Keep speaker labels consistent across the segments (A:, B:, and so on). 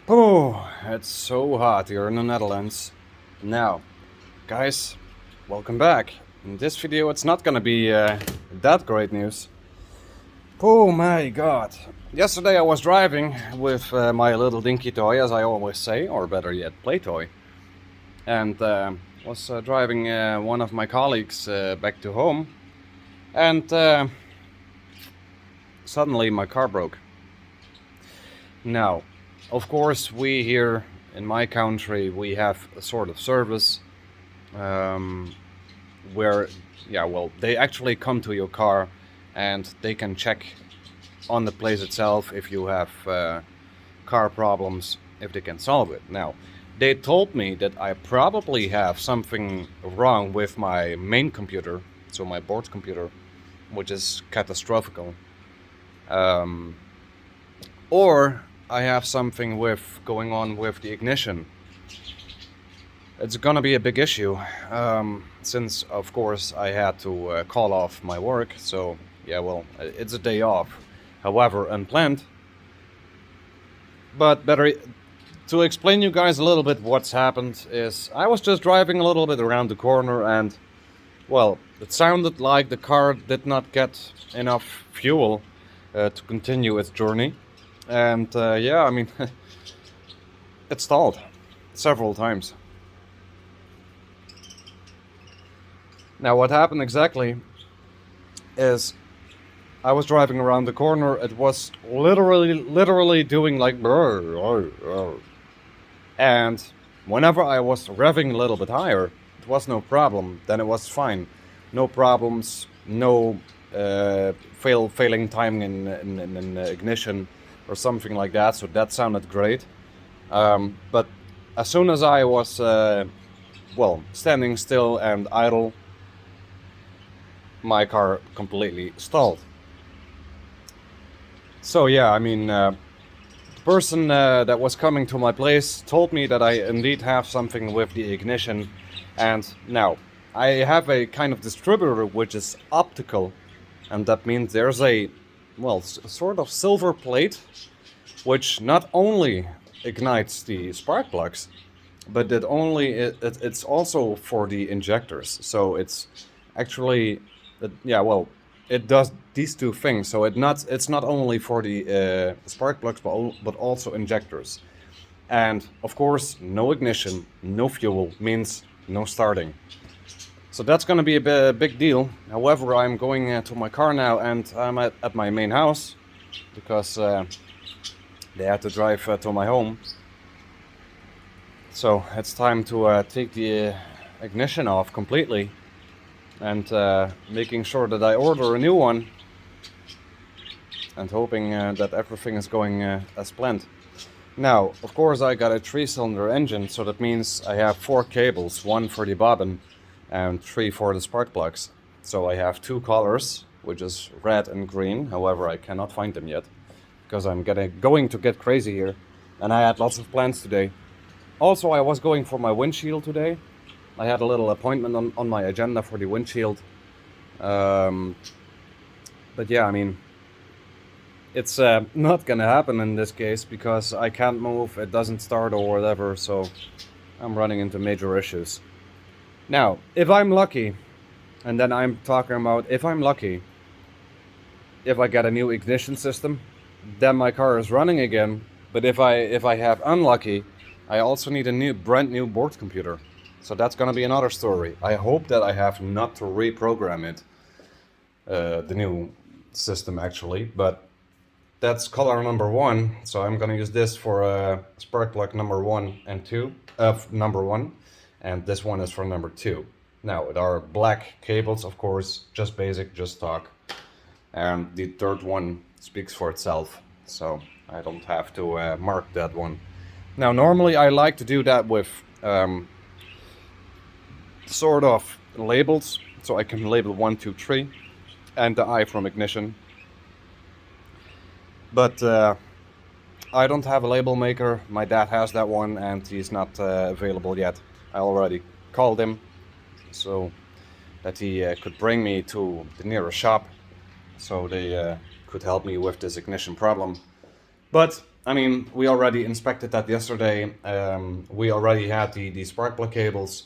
A: Oh, it's so hot here in the Netherlands. Now, guys, welcome back. In this video, it's not gonna be that great news. Oh my god. Yesterday I was driving with my little dinky toy, as I always say, or better yet, play toy. And was driving one of my colleagues back to home. And suddenly my car broke. Now, of course, we here in my country, we have a sort of service um, where, yeah, well, they actually come to your car and they can check on the place itself if you have car problems, if they can solve it. Now, they told me that I probably have something wrong with my main computer, so my board computer, which is catastrophic. Um, or I have something with going on with the ignition. It's gonna be a big issue, since of course I had to call off my work. So yeah, well, it's a day off, however unplanned. But better to explain you guys a little bit what's happened is I was just driving a little bit around the corner and, well, it sounded like the car did not get enough fuel to continue its journey. And yeah, I mean, it stalled several times. Now, what happened exactly is I was driving around the corner. It was literally doing like brr, brr, brr. And whenever I was revving a little bit higher, it was no problem. Then it was fine, no problems, no failing timing in ignition or something like that. So that sounded great. But as soon as I was well, standing still and idle, my car completely stalled. So yeah, I mean, the person that was coming to my place told me that I indeed have something with the ignition, and now I have a kind of distributor which is optical, and that means there's a, well, sort of silver plate which not only ignites the spark plugs, but it's also for the injectors. So it's actually, yeah, well, it does these two things. So it's not only for the spark plugs, but also injectors. And of course, no ignition, no fuel means no starting. So that's going to be a big deal. However, I'm going to my car now, and I'm at my main house because they had to drive to my home. So it's time to take the ignition off completely and making sure that I order a new one and hoping that everything is going as planned. Now, of course, I got a 3-cylinder engine, so that means I have 4 cables, 1 for the bobbin and 3 for the spark plugs. So I have 2 colors, which is red and green. However, I cannot find them yet because I'm going to get crazy here, and I had lots of plans today. Also, I was going for my windshield today. I had a little appointment on my agenda for the windshield. But yeah, I mean, it's not gonna happen in this case because I can't move, it doesn't start or whatever, so I'm running into major issues. Now, if I'm lucky, and then I'm talking about if I'm lucky, if I get a new ignition system, then my car is running again. But if I have unlucky, I also need a brand new board computer. So that's gonna be another story. I hope that I have not to reprogram it, the new system actually, but that's color number 1. So I'm gonna use this for spark plug number 1 and 2, number 1, and this one is for number 2. Now, it are black cables, of course, just basic, just stock, and the third one speaks for itself, so I don't have to mark that one. Now, normally I like to do that with sort of labels, so I can label 1, 2, 3, and the I from ignition. But I don't have a label maker. My dad has that one, and he's not available yet. I already called him, so that he could bring me to the nearest shop, so they could help me with this ignition problem. But I mean, we already inspected that yesterday. We already had the spark plug cables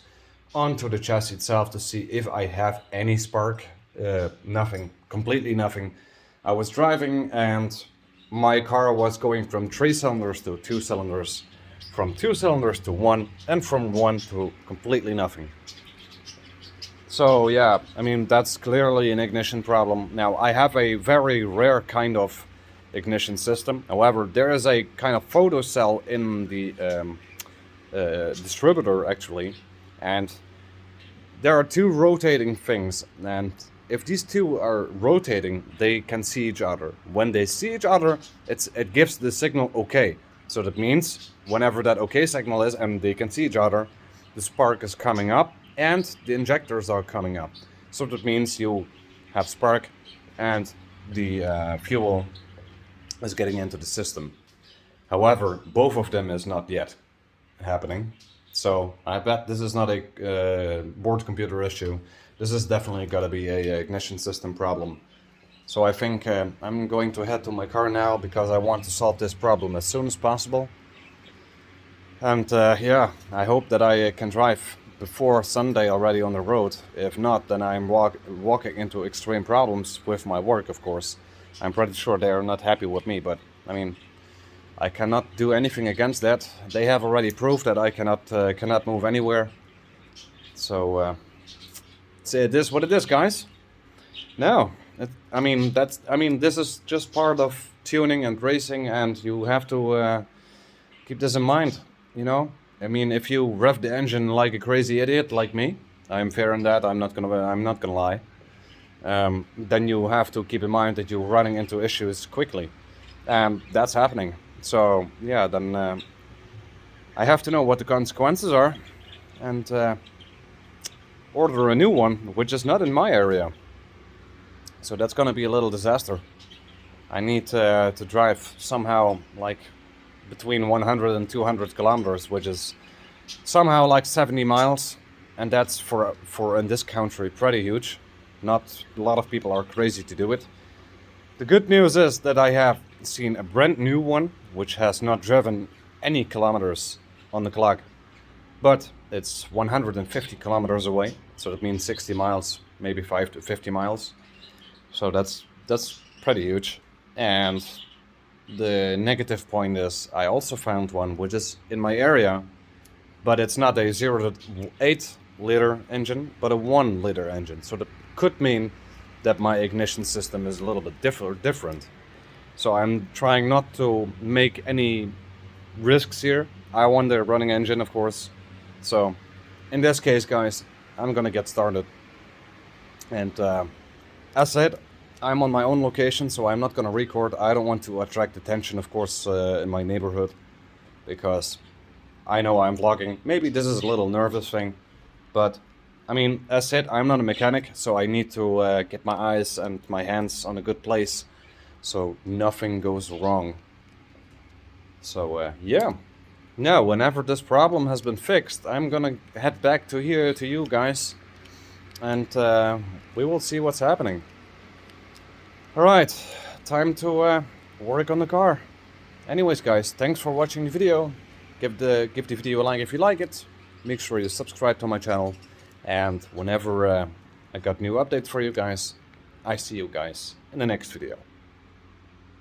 A: onto the chassis itself to see if I have any spark. Nothing, completely nothing. I was driving and my car was going from 3 cylinders to 2 cylinders, from 2 cylinders to 1, and from 1 to completely nothing. So yeah, I mean, that's clearly an ignition problem. Now, I have a very rare kind of ignition system. However, there is a kind of photo cell in the distributor actually, and there are 2 rotating things, and if these 2 are rotating, they can see each other. When they see each other, it gives the signal OK. So that means whenever that OK signal is and they can see each other, the spark is coming up and the injectors are coming up. So that means you have spark and the fuel is getting into the system. However, both of them is not yet happening. So I bet this is not a board computer issue. This is definitely got to be a ignition system problem. So I think I'm going to head to my car now because I want to solve this problem as soon as possible. And yeah, I hope that I can drive before Sunday already on the road. If not, then I'm walking into extreme problems with my work, of course. I'm pretty sure they are not happy with me, but I mean, I cannot do anything against that. They have already proved that I cannot move anywhere. So it is what it is, guys. Now, I mean this is just part of tuning and racing, and you have to keep this in mind. You know, I mean, if you rev the engine like a crazy idiot like me, I'm fair in that. I'm not gonna lie. Then you have to keep in mind that you're running into issues quickly, and that's happening. So yeah, then I have to know what the consequences are and order a new one, which is not in my area. So that's gonna be a little disaster. I need to drive somehow like between 100 and 200 kilometers, which is somehow like 70 miles, and that's for in this country pretty huge. Not a lot of people are crazy to do it. The good news is that I have seen a brand new one which has not driven any kilometers on the clock, but it's 150 kilometers away, so that means 60 miles, maybe 5 to 50 miles. So that's pretty huge. And the negative point is I also found one which is in my area, but it's not a 0.8 liter engine, but a 1 liter engine. So that could mean that my ignition system is a little bit different. So I'm trying not to make any risks here. I want the running engine, of course. So in this case, guys, I'm gonna get started. And as said, I'm on my own location, so I'm not gonna record. I don't want to attract attention, of course, in my neighborhood, because I know I'm vlogging. Maybe this is a little nervous thing, but I mean, as said, I'm not a mechanic, so I need to get my eyes and my hands on a good place so nothing goes wrong. So yeah. Now, whenever this problem has been fixed, I'm gonna head back to here to you guys, and we will see what's happening. Alright, time to work on the car. Anyways, guys, thanks for watching the video. Give the video a like if you like it. Make sure you subscribe to my channel. And whenever I got new updates for you guys, I see you guys in the next video.